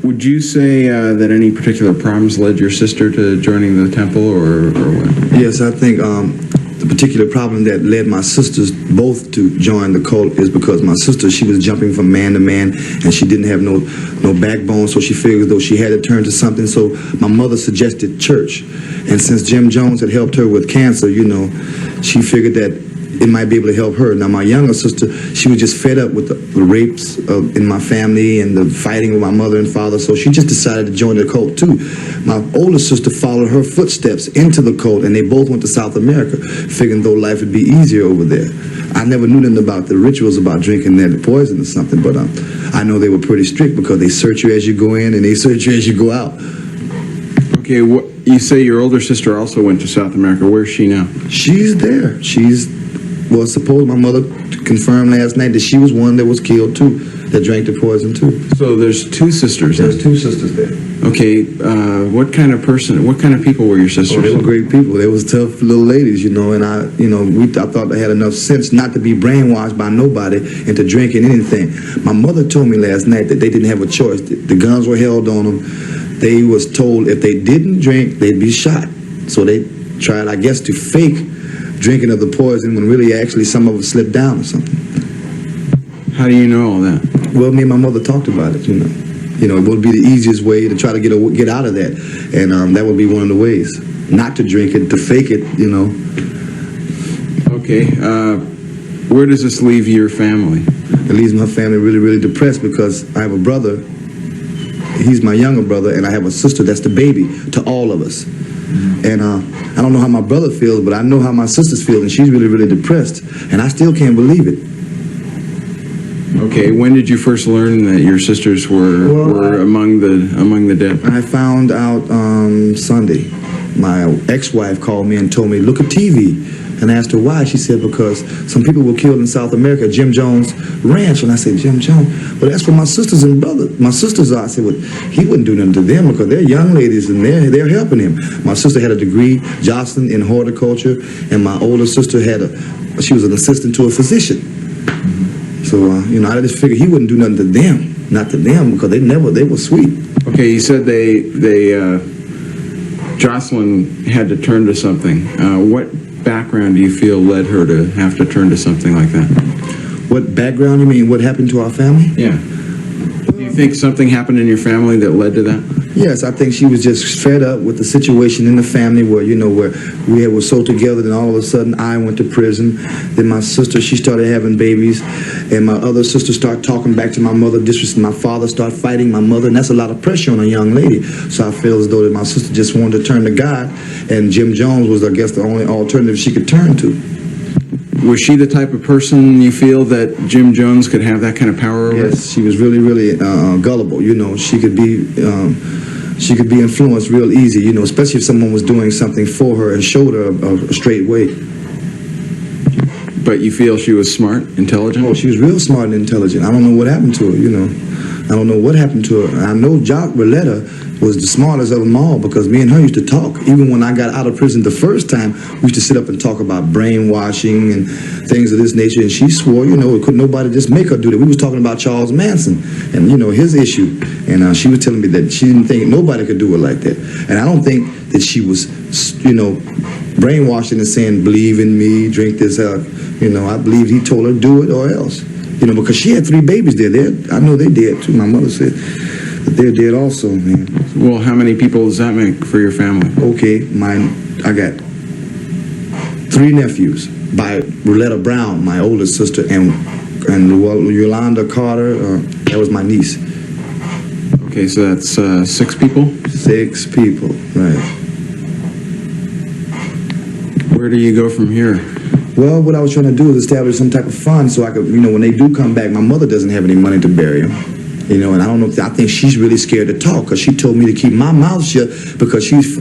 would you say that any particular problems led your sister to joining the temple, or what? Yes, I think the particular problem that led my sisters both to join the cult is because my sister, she was jumping from man to man, and she didn't have no backbone, so she figured as though she had to turn to something. So my mother suggested church, and since Jim Jones had helped her with cancer, you know, she figured that it might be able to help her. Now, my younger sister, she was just fed up with the rapes in my family and the fighting with my mother and father, so she just decided to join the cult too. My older sister followed her footsteps into the cult, and they both went to South America, figuring though life would be easier over there. I never knew nothing about the rituals about drinking that poison or something, but I know they were pretty strict because they search you as you go in and they search you as you go out. Okay, you say your older sister also went to South America. Where's she now? She's there. Well, suppose my mother confirmed last night that she was one that was killed too, that drank the poison too. So there's two sisters. There's two sisters there. Okay, what kind of people were your sisters? Oh, they were great people. They was tough little ladies, you know, and I thought they had enough sense not to be brainwashed by nobody into drinking anything. My mother told me last night that they didn't have a choice. The guns were held on them. They was told if they didn't drink, they'd be shot. So they tried, I guess, to fake drinking of the poison when really actually some of it slipped down or something. How do you know all that? Well, me and my mother talked about it, you know. You know, it would be the easiest way to try to get out of that. And that would be one of the ways. Not to drink it, to fake it, you know. Okay, where does this leave your family? It leaves my family really, really depressed because I have a brother. He's my younger brother, and I have a sister that's the baby to all of us. And I don't know how my brother feels, but I know how my sister's feel, and she's really, really depressed. And I still can't believe it. Okay, when did you first learn that your sisters were among the dead? I found out Sunday. My ex-wife called me and told me, look at TV. And I asked her why. She said, because some people were killed in South America, Jim Jones Ranch. And I said, Jim Jones? Well, that's where my sisters and brothers, my sisters are. I said, well, he wouldn't do nothing to them because they're young ladies and they're helping him. My sister had a degree, Jocelyn, in horticulture, and my older sister she was an assistant to a physician. So, you know, I just figured he wouldn't do nothing to them, not to them, because they were sweet. Okay, you said Jocelyn had to turn to something. What background do you feel led her to have to turn to something like that? What background, you mean? What happened to our family? Yeah. Do you think something happened in your family that led to that? Yes, I think she was just fed up with the situation in the family where, you know, where we were so together, then all of a sudden I went to prison. Then my sister, she started having babies, and my other sister started talking back to my mother, disrespecting my father, started fighting my mother, and that's a lot of pressure on a young lady. So I feel as though that my sister just wanted to turn to God, and Jim Jones was, I guess, the only alternative she could turn to. Was she the type of person you feel that Jim Jones could have that kind of power over? Yes, she was really, really gullible. You know, she could be influenced real easy. You know, especially if someone was doing something for her and showed her a straight way. But you feel she was smart, intelligent? Oh, she was real smart and intelligent. I don't know what happened to her. You know, I don't know what happened to her. I know Jock Roletta was the smartest of them all because me and her used to talk. Even when I got out of prison the first time, we used to sit up and talk about brainwashing and things of this nature. And she swore, you know, couldn't nobody just make her do that. We was talking about Charles Manson and, you know, his issue. And she was telling me that she didn't think nobody could do it like that. And I don't think that she was, you know, brainwashing and saying, believe in me, drink this. You know, I believe he told her do it or else. You know, because she had 3 babies there. I know they did too. My mother said that they're dead also, man. Well, how many people does that make for your family? Okay, I got 3 nephews by Roletta Brown, my oldest sister, and Yolanda Carter, that was my niece. Okay, so that's 6 people? 6 people, right. Where do you go from here? Well, what I was trying to do is establish some type of fund so I could, you know, when they do come back, my mother doesn't have any money to bury them. You know, and I don't know I think she's really scared to talk because she told me to keep my mouth shut because she's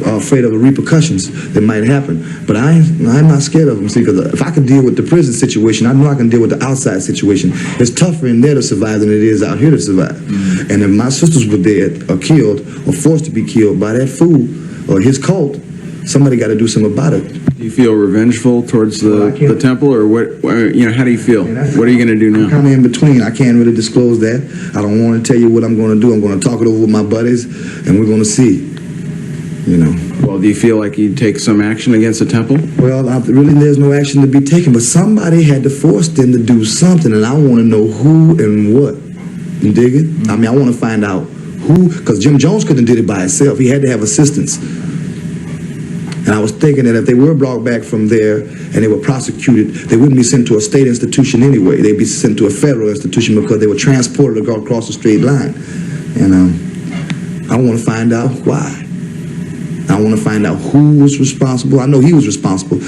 afraid of the repercussions that might happen. But I'm not scared of them, see, because if I can deal with the prison situation, I know I can deal with the outside situation. It's tougher in there to survive than it is out here to survive. Mm-hmm. And if my sisters were dead or killed or forced to be killed by that fool or his cult, somebody got to do something about it. Do you feel revengeful towards the temple, or what? How do you feel? What are you going to do now? Kind of in between. I can't really disclose that. I don't want to tell you what I'm going to do. I'm going to talk it over with my buddies, and we're going to see. Well, do you feel like you'd take some action against the temple? Well, really, there's no action to be taken, but somebody had to force them to do something, and I want to know who and what. You dig it? I mean, I want to find out who, because Jim Jones couldn't have did it by himself. He had to have assistance. And I was thinking that if they were brought back from there and they were prosecuted, they wouldn't be sent to a state institution anyway. They'd be sent to a federal institution because they were transported across the straight line. And I want to find out why. I want to find out who was responsible. I know he was responsible,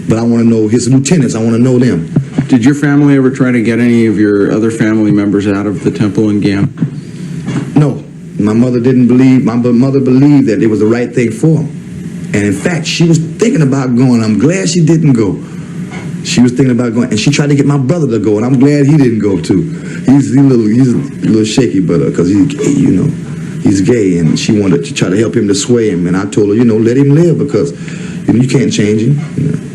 but I want to know his lieutenants. I want to know them. Did your family ever try to get any of your other family members out of the temple in Gam? No. My mother didn't believe, my mother believed that it was the right thing for him. And in fact, she was thinking about going. I'm glad she didn't go. She was thinking about going, and she tried to get my brother to go, and I'm glad he didn't go too. He's a little shaky, but because he's gay, and she wanted to try to help him to sway him. And I told her, let him live, because you can't change him.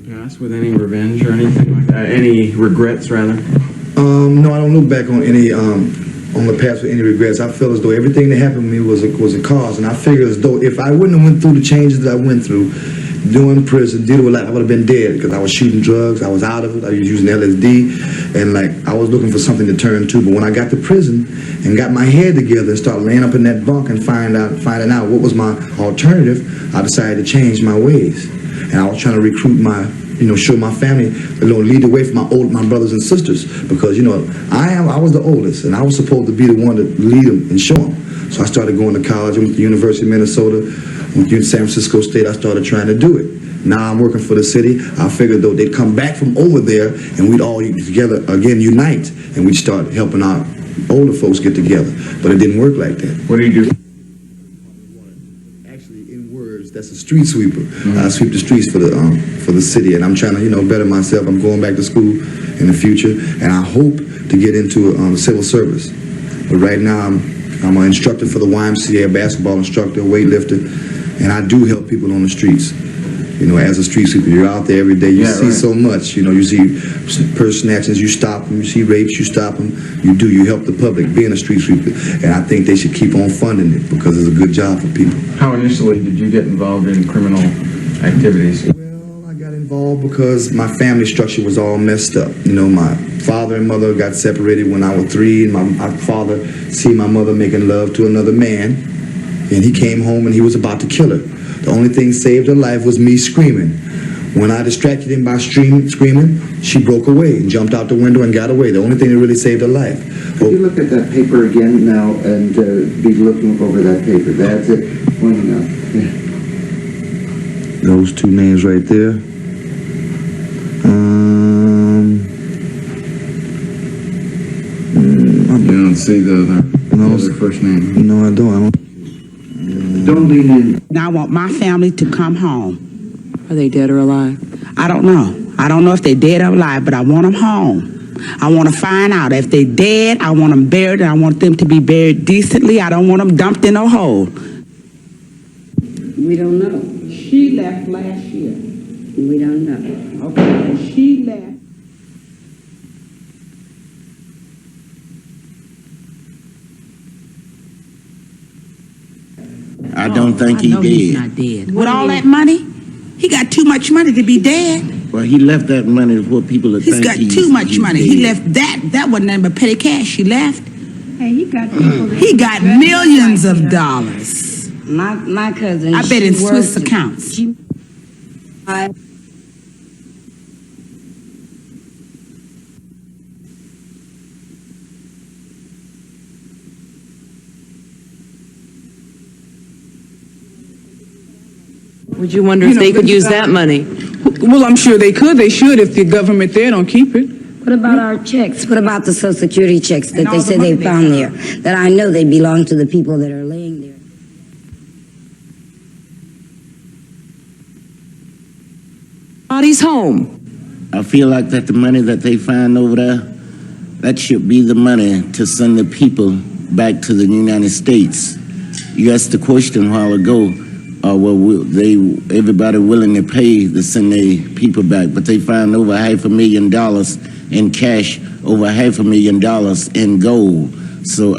Past with any revenge or anything like that? Any regrets, rather? No, I don't look back on any on the past with any regrets. I feel as though everything that happened to me was a cause, and I figure as though if I wouldn't have went through the changes that I went through during prison, dealing with life, I would have been dead, because I was shooting drugs, I was out of it, I was using LSD, and I was looking for something to turn to. But when I got to prison and got my head together and started laying up in that bunk and finding out what was my alternative, I decided to change my ways. And I was trying to recruit show my family, lead the way for my brothers and sisters, because I was the oldest, and I was supposed to be the one to lead them and show them. So I started going to college. I went to the University of Minnesota, went to San Francisco State. I started trying to do it. Now I'm working for the city. I figured though they'd come back from over there, and we'd all together again unite, and we'd start helping our older folks get together. But it didn't work like that. What do you do? That's a street sweeper. I sweep the streets for the city, and I'm trying to better myself. I'm going back to school in the future, and I hope to get into the civil service. But right now I'm an instructor for the YMCA, a basketball instructor, a weightlifter, and I do help people on the streets. As a street sweeper, you're out there every day. You see so much. You see purse snatchings, you stop them. You see rapes, you stop them. You help the public being a street sweeper. And I think they should keep on funding it, because it's a good job for people. How initially did you get involved in criminal activities? Well, I got involved because my family structure was all messed up. My father and mother got separated when I was 3, and my father see my mother making love to another man, and he came home and he was about to kill her. The only thing saved her life was me screaming. When I distracted him by screaming, she broke away and jumped out the window and got away. The only thing that really saved her life. Could you look at that paper again now and be looking over that paper? That's it. Pointing up. Yeah. Those two names right there. You don't see the other first name? No, I don't. Don't lean in. Now I want my family to come home. Are they dead or alive? I don't know. I don't know if they're dead or alive, but I want them home. I want to find out. If they're dead, I want them buried, and I want them to be buried decently. I don't want them dumped in a hole. We don't know. She left last year. We don't know. Okay, she left. I don't think he did. He's not dead. With all that money, he got too much money to be dead. Well, he left that money for people to He's think got too much money. dead. He left that. That wasn't nothing but petty cash. He left. Hey, he got people. He got millions of dollars. My cousin. I bet in she Swiss worked- accounts. She, Would you wonder if they could use that money? Well, I'm sure they could. They should if the government there don't keep it. What about our checks? What about the Social Security checks that And all they the said money they they found found. there? That I know they belong to the people that are laying there. Body's home. I feel like that the money that they find over there, that should be the money to send the people back to the United States. You asked the question a while ago, everybody willing to pay to send their people back, but they found over $500,000 in cash, over $500,000 in gold. So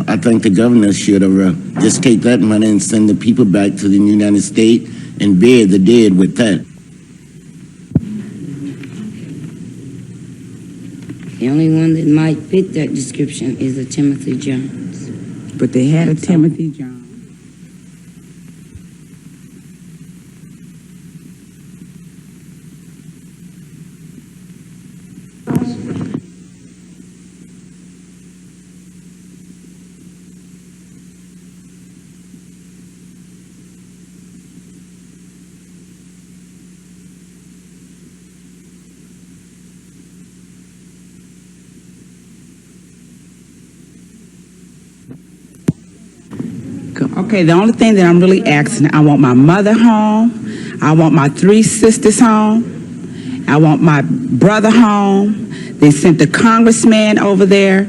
I think the governor should just take that money and send the people back to the United States and bury the dead with that. The only one that might fit that description is a Timothy Jones. But they had a Timothy Jones. Okay, the only thing that I'm really asking, I want my mother home, I want my 3 sisters home, I want my brother home. They sent the congressman over there,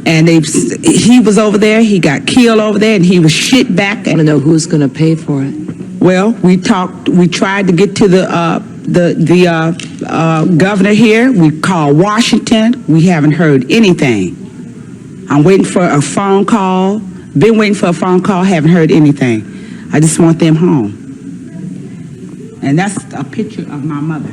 and he was over there, he got killed over there, and he was shit back. I want to know who's going to pay for it. Well, we tried to get to the governor here. We called Washington. We haven't heard anything. I'm waiting for a phone call. Been waiting for a phone call, haven't heard anything. I just want them home. And that's a picture of my mother.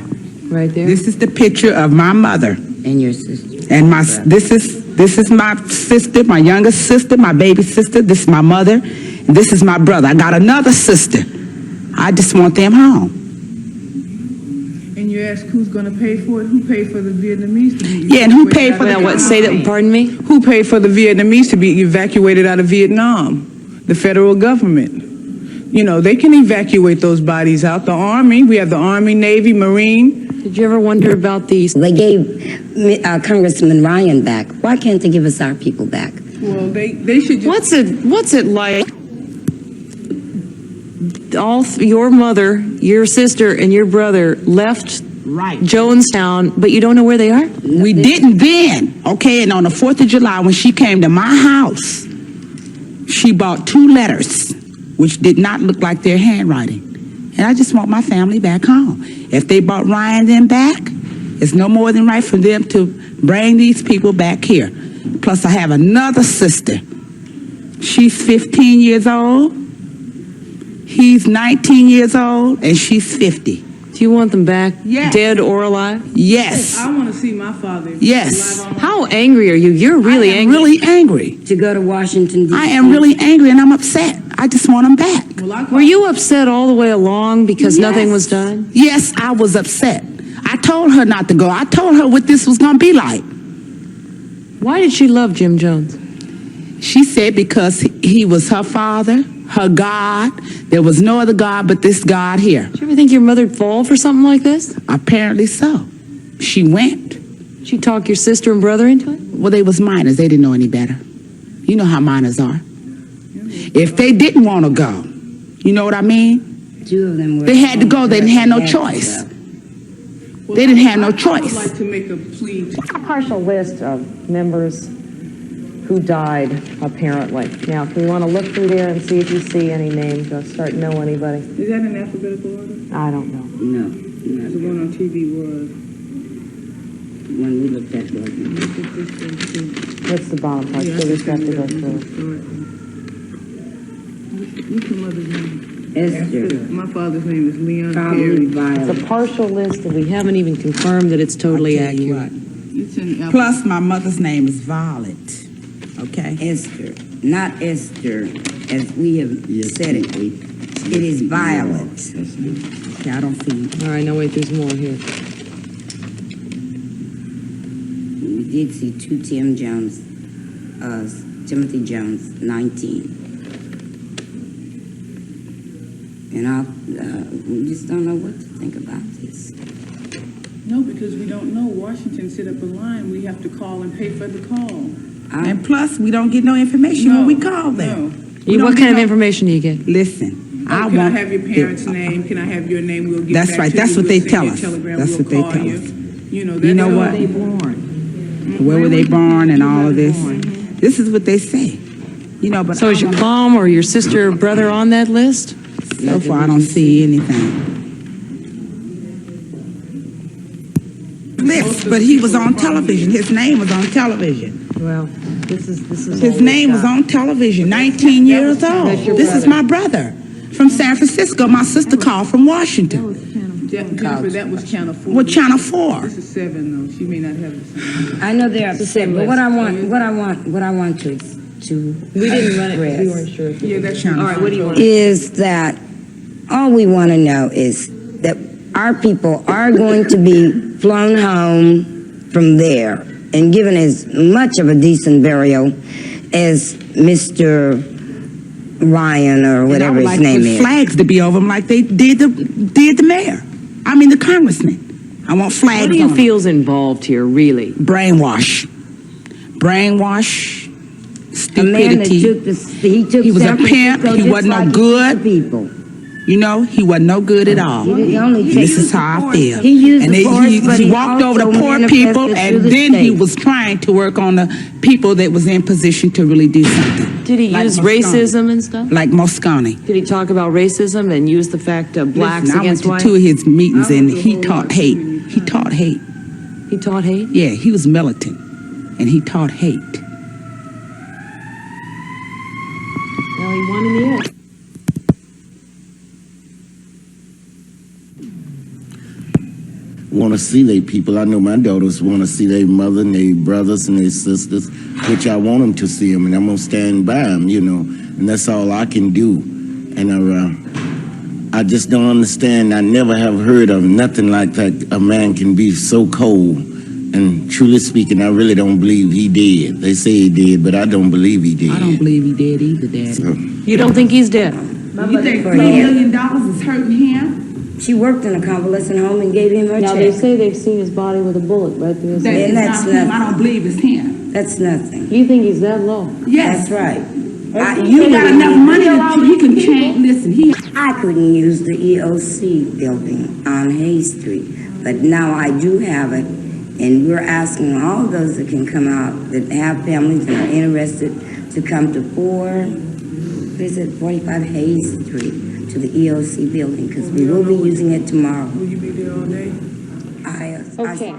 Right there? This is the picture of my mother. And your sister. And this is my sister, my youngest sister, my baby sister. This is my mother. And this is my brother. I got another sister. I just want them home. And you ask who's going to pay for it? Who paid for the Vietnamese to be Yeah, and who paid for Now, what, say that, pardon me? Who paid for the Vietnamese to be evacuated out of Vietnam? The federal government. You know, they can evacuate those bodies out. The Army, we have the Army, Navy, Marine. Did you ever wonder about these? They gave Congressman Ryan back. Why can't they give us our people back? Well, they should just... What's it like? Your mother, your sister, and your brother left Right. Jonestown, but you don't know where they are? We didn't then, okay? And on the 4th of July, when she came to my house, she bought 2 letters, which did not look like their handwriting. And I just want my family back home. If they brought Ryan them back, it's no more than right for them to bring these people back here. Plus, I have another sister. She's 15 years old. He's 19 years old, and she's 50. Do you want them back? Yes. Dead or alive? Yes. I want to see my father. Yes. How angry are you? You're really I am angry. really angry. To go to Washington, D.C. I am really angry, and I'm upset. I just want them back. Were you upset all the way along because nothing was done? Yes, I was upset. I told her not to go. I told her what this was going to be like. Why did she love Jim Jones? She said because he was her father, her God. There was no other God but this God here. Did you ever think your mother'd fall for something like this? Apparently so. She went. She talk your sister and brother into it? Well, they was minors. They didn't know any better. You know how minors are. If they didn't want to go, you know what I mean? 2 of them were... They had to go. They didn't have no choice. They didn't have no I would choice. like to make a plea. A partial list of members who died, apparently. Now, if you want to look through there and see if you see any names, or start know anybody. Is that in alphabetical order? I don't know. No, The one on TV was. when we looked at it. That's the bottom part, so we just have to go through. What's your mother's name? Esther. My father's name is Leon Probably Perry. It's Violet. a partial list, and We haven't even confirmed that it's totally I'll tell you accurate. It's in Plus, my mother's name is Violet. Okay? Esther, not Esther, as we have said it. It is Violet. Okay, I don't see it. All right, now wait, there's more here. We did see 2 Tim Jones, Timothy Jones, 19. And we just don't know what to think about this. No, because we don't know. Washington set up a line. We have to call and pay for the call. And plus, we don't get no information when we call them. What kind of information do you get? Listen, I I can want. I have your parents' name? Can I have your name? We'll get That's back right. to That's you. what We'll they send tell you a us. telegram. That's We'll what they call tell you. us. You know, You know what? Where were they born and all of this? This is what they say. You know, but So is your mom or your sister or brother on that list? so far I don't see anything. List, but he was on television. His name was on television. Well, this is. His name was on television. 19 years old. This is my brother from San Francisco. My sister called from Washington. Jennifer, that was Channel 4. Well, Channel 4. This is 7, though. She may not have the same. I know they're upset, but what I want to We didn't run it. We weren't sure. Yeah, that's All right, what do you want? is that all we want to know is that our people are going to be flown home from there and given as much of a decent burial as Mr. Ryan or whatever his name is. Flags to be over him like they did the mayor. I mean the congressman. I want flags. What do you on 'em. feel's involved here, really? Brainwash, A man that stupidity. he was a San pimp. Francisco He just wasn't no like good. People. You know, he wasn't no good at all. He only And takes- this is how I feel. He used and the force, but he he walked over also to poor manifested people, through and the then he state. was trying to work on the people that was in position to really do something. Did he Like use Moscone. racism and stuff? Like Moscone. Did he talk about racism and use the fact of blacks Listen, I went against to whites? 2 of his meetings, and he taught hate. He taught hate. He taught hate? Yeah, he was militant, and he taught hate. Well, he won in the end. Want to see their people. I know my daughters want to see their mother and their brothers and their sisters, which I want them to see them, and I'm going to stand by them, you know, and that's all I can do. And I just don't understand. I never have heard of nothing like that. A man can be so cold, and truly speaking, I really don't believe he did. They say he did, but I don't believe he did. I don't believe he did either, Daddy. So, You don't think he's dead? You think $4 million is hurting him? She worked in a convalescent home and gave him her Now, they check. say they've seen his body with a bullet right through his That head. is that's not him. nothing. I don't believe it's him. That's nothing. You think he's that low? Yes. That's right. You got enough money that he can change. Listen, I couldn't use the EOC building on Hayes Street, but now I do have it, and we're asking all those that can come out, that have families and are interested, to come to 45 Hayes Street, to the EOC building, because we will be using it tomorrow. Will you be there all day? I Okay.